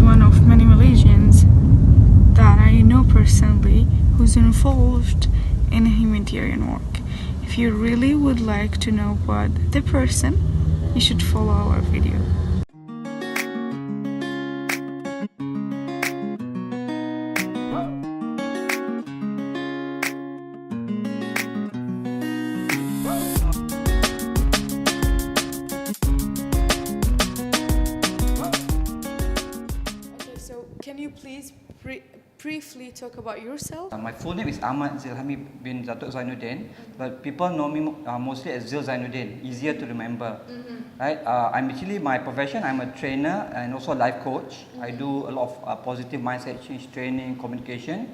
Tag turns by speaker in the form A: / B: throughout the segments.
A: is one of many Malaysians that I know personally who's involved in humanitarian work. If you really would like to know about the person, you should follow our video. Okay, so can you please briefly talk about yourself?
B: My full name is Ahmad bin Datuk Zainuddin, but people know me mostly as Zil Zainuddin, easier to remember. Right? I'm actually, my profession, I'm a trainer and also a life coach. I do a lot of positive mindset change training, communication,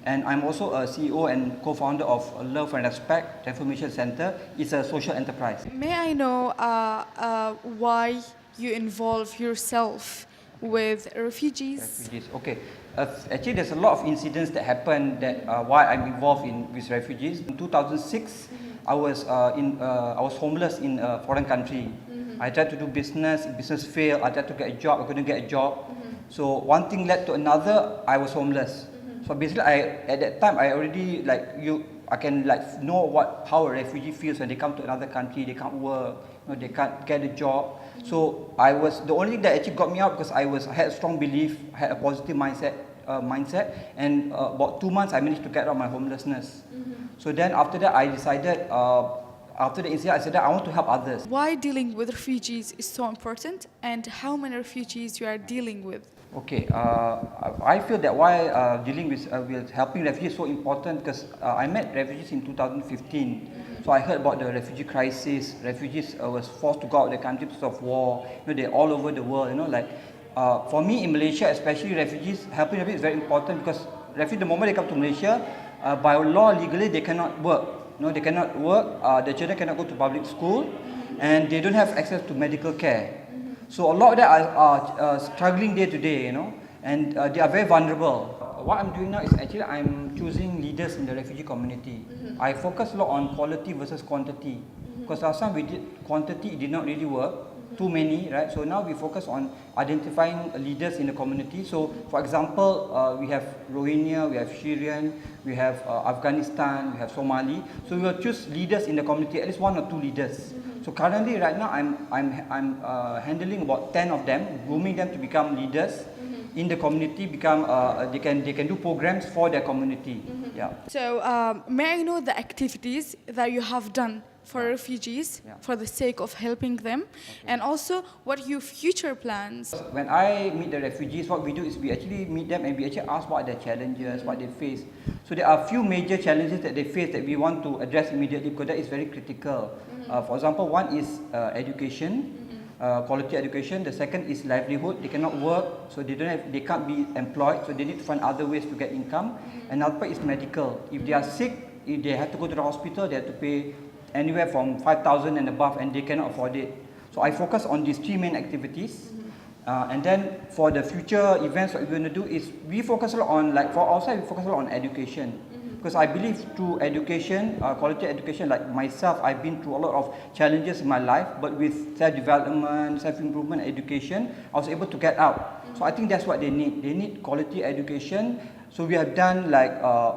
B: and I'm also a CEO and co-founder of Love and Respect Transformation Center. It's a social enterprise.
A: May I know why you involve yourself with refugees?
B: Okay. Actually, there's a lot of incidents that happened that why I'm involved with refugees. In 2006, I was homeless in a foreign country. I tried to do business failed. I tried to get a job, I couldn't get a job. So one thing led to another. I was homeless. So basically, at that time I already I can know how a refugee feels when they come to another country. They can't work, they can't get a job. So the only thing that actually got me out because I had a strong belief, I had a positive mindset, and about 2 months I managed to get out of my homelessness. So then after that I decided, after the incident, I said that I want to help others.
A: Why dealing with refugees is so important, and how many refugees you are dealing with?
B: Okay, I feel that why dealing with helping refugees is so important because I met refugees in 2015. So I heard about the refugee crisis. Refugees was forced to go out of the country because of war. They're all over the world. For me in Malaysia, especially helping refugees is very important because the moment they come to Malaysia, by law legally they cannot work. They cannot work. The children cannot go to public school, and they don't have access to medical care. So a lot of them are struggling day to day, and they are very vulnerable. What I'm doing now is actually I'm choosing leaders in the refugee community. I focus a lot on quality versus quantity, because last time we did quantity, it did not really work. Too many, right? So now we focus on identifying leaders in the community. So, for example, we have Rohingya, we have Syrian, we have Afghanistan, we have Somali. So we will choose leaders in the community, at least 1 or 2 leaders. So currently, right now, I'm handling about 10 of them, grooming them to become leaders in the community. They can do programs for their community. Yeah.
A: So may I know the activities that you have done for refugees for the sake of helping them, and also what your future plans?
B: When I meet the refugees, what we do is we actually meet them and we actually ask what are their challenges, what they face. So there are a few major challenges that they face that we want to address immediately because that is very critical. For example, one is education, quality education. The second is livelihood. They cannot work, so they can't be employed, so they need to find other ways to get income. Another part is medical. If they are sick, if they have to go to the hospital, they have to pay anywhere from 5,000 and above, and they cannot afford it. So I focus on these 3 main activities. And then for the future events, what we're going to do is we focus a lot on, for outside, we focus a lot on education. Because I believe through education, quality education, like myself, I've been through a lot of challenges in my life, but with self-development, self-improvement, education, I was able to get out. So I think that's what they need. They need quality education. So we have done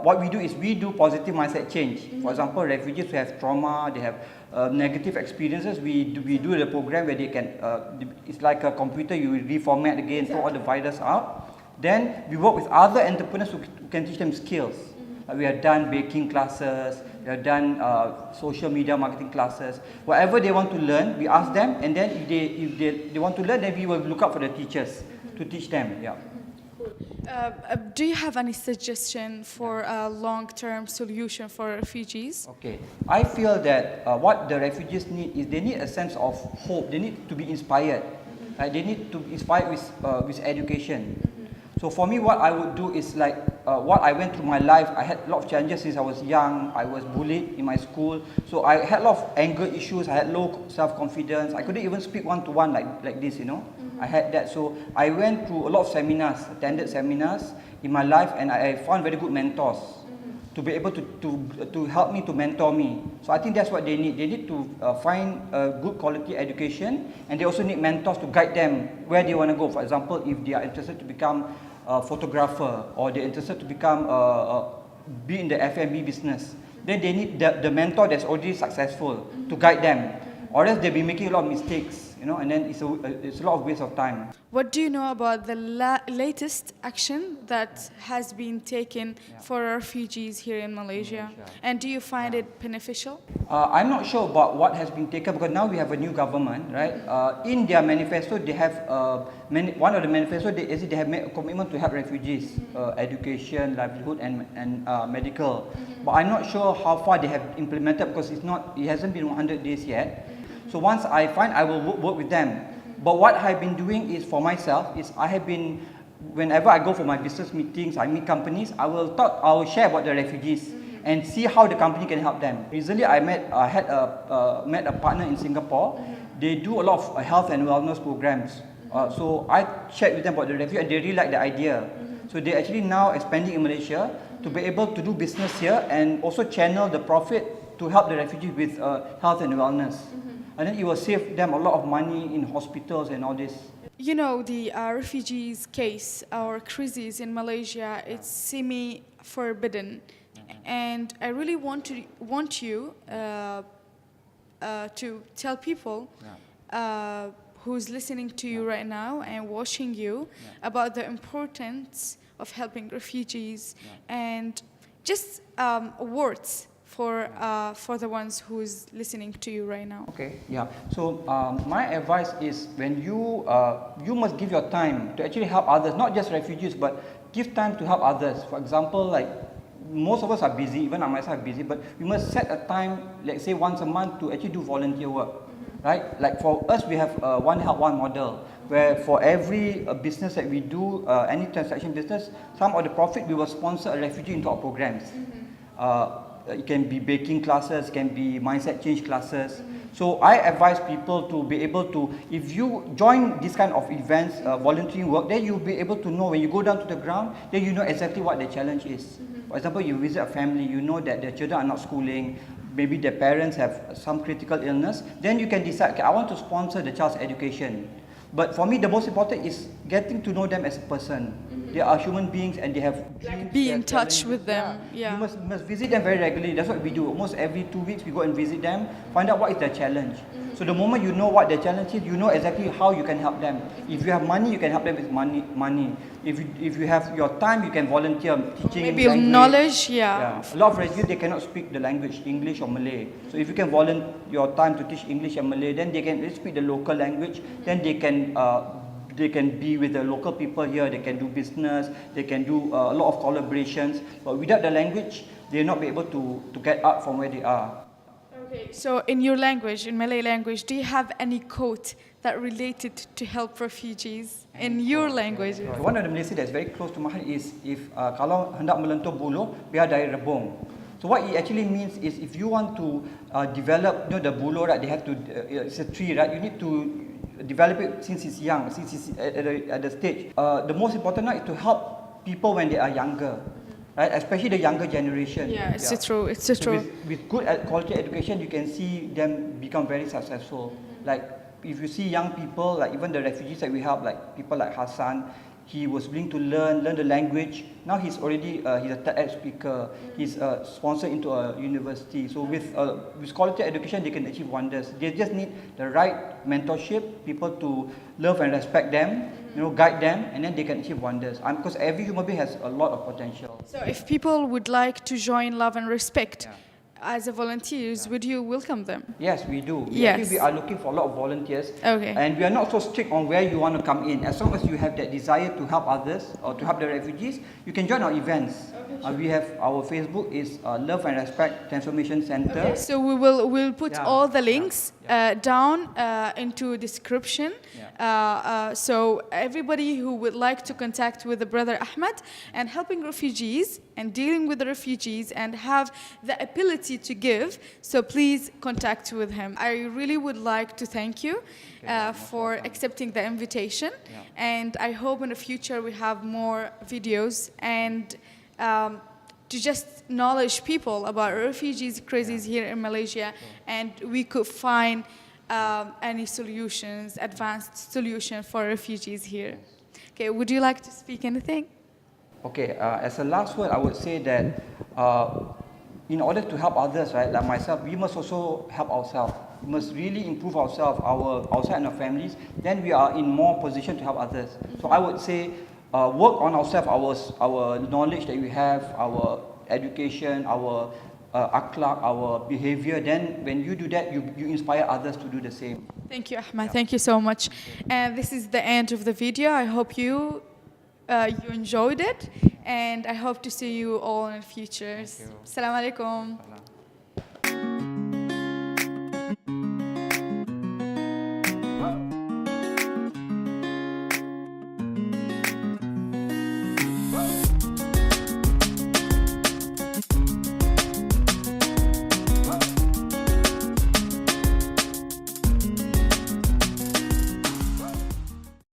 B: what we do is we do positive mindset change. For example, refugees who have trauma, they have negative experiences, we do the program where they can, it's like a computer, you will reformat again, throw all the virus out. Then we work with other entrepreneurs who can teach them skills. We have done baking classes, we have done social media marketing classes. Whatever they want to learn, we ask them, and then if they want to learn, then we will look up for the teachers to teach them. Yeah.
A: Do you have any suggestion for a long-term solution for refugees?
B: Okay, I feel that what the refugees need is they need a sense of hope. They need to be inspired. They need to be inspired with education. So for me, what I would do is what I went through my life. I had a lot of challenges since I was young. I was bullied in my school. So I had a lot of anger issues. I had low self-confidence. I couldn't even speak one-to-one like this, I had that. So I went through a lot of seminars, attended seminars in my life, and I found very good mentors. to be able to help me, to mentor me. So I think that's what they need. They need to find a good quality education, and they also need mentors to guide them where they want to go. For example, if they are interested to become a photographer, or they're interested to become be in the F&B business, then they need the mentor that's already successful to guide them, or else they'll be making a lot of mistakes, you know, and then it's a lot of waste of time.
A: What do you know about the latest action that has been taken for refugees here in Malaysia? And do you find it beneficial?
B: I'm not sure about what has been taken, because now we have a new government, right? In their manifesto, they have one of the manifesto, they have made a commitment to help refugees, education, livelihood, and medical. But I'm not sure how far they have implemented, because it hasn't been 100 days yet. So once I find, I will work with them. But what I've been doing is, for myself, is I have been, whenever I go for my business meetings, I meet companies, I will share about the refugees and see how the company can help them. Recently, I met a partner in Singapore. They do a lot of health and wellness programs. So I shared with them about the refugees, and they really like the idea. So they're actually now expanding in Malaysia to be able to do business here and also channel the profit to help the refugees with health and wellness. And then it will save them a lot of money in hospitals and all this.
A: You know, the refugees case or crisis in Malaysia, it's semi-forbidden. And I really want you to tell people who's listening to you right now and watching you about the importance of helping refugees and just words for the ones who's listening to you right now.
B: Okay, yeah. So my advice is, when you must give your time to actually help others, not just refugees, but give time to help others. For example, like most of us are busy, even I myself are busy, but we must set a time, let's say once a month, to actually do volunteer work, right? Like for us, we have one help one model, where for every business that we do, any transaction business, some of the profit we will sponsor a refugee into our programs. It can be baking classes, it can be mindset change classes. So I advise people to be able to, if you join this kind of events, volunteering work, then you'll be able to know, when you go down to the ground, then you know exactly what the challenge is. For example, you visit a family, you know that their children are not schooling, maybe their parents have some critical illness, then you can decide, okay, I want to sponsor the child's education. But for me, the most important is getting to know them as a person. They are human beings, and they have dreams.
A: Be in touch with them. Yeah.
B: You must visit them very regularly. That's what we do. Almost every 2 weeks, we go and visit them, find out what is their challenge. So the moment you know what their challenge is, you know exactly how you can help them. If you have money, you can help them with money. If you have your time, you can volunteer teaching
A: maybe
B: language.
A: Knowledge, yeah.
B: A lot of refugees, they cannot speak the language, English or Malay. So if you can volunteer your time to teach English and Malay, then they can speak the local language. Then they can be with the local people here, they can do business, they can do a lot of collaborations. But without the language, they'll not be able to get out from where they are.
A: Okay, so in your language, in Malay language, do you have any quote that related to help refugees in your language?
B: One of the Malaysia that's very close to my heart is, if kalau hendak melentur buluh, biar dari rebung. So what it actually means is, if you want to develop, the buluh, right, they have to, it's a tree, right, you need to develop it since it's young, since it's at the stage. The most important now is to help people when they are younger, right? Especially the younger generation.
A: Yeah, it's true. It's true.
B: With good quality education, you can see them become very successful. Like if you see young people, like even the refugees that we help, like people like Hassan, he was willing to learn the language. Now he's already he's a TEDx speaker. He's sponsored into a university. So with quality education, they can achieve wonders. They just need the right mentorship, people to love and respect them, guide them, and then they can achieve wonders. Because every human being has a lot of potential.
A: So if people would like to join Love and Respect, as a volunteers, would you welcome them?
B: Yes, we do.
A: Yes.
B: We are looking for a lot of volunteers.
A: Okay.
B: And we are not so strict on where you want to come in. As long as you have that desire to help others or to help the refugees, you can join our events. Okay, we have our Facebook is Love and Respect Transformation Center.
A: Okay, so we'll put all the links down into description. So everybody who would like to contact with the brother Ahmad and helping refugees and dealing with the refugees and have the ability to give, so please contact with him. I really would like to thank you for accepting the invitation, and I hope in the future we have more videos and to just knowledge people about refugees crisis here in Malaysia, and we could find any solutions, advanced solution for refugees here. Okay, would you like to speak anything?
B: Okay, as a last word, I would say that in order to help others, right, like myself, we must also help ourselves. We must really improve ourselves, ourselves and our families. Then we are in more position to help others. So I would say, work on ourselves, our knowledge that we have, our education, our akhlaq, our behavior. Then when you do that, you inspire others to do the same.
A: Thank you, Ahmad. Thank you so much. And this is the end of the video. I hope you enjoyed it, and I hope to see you all in the future. Assalamu alaikum.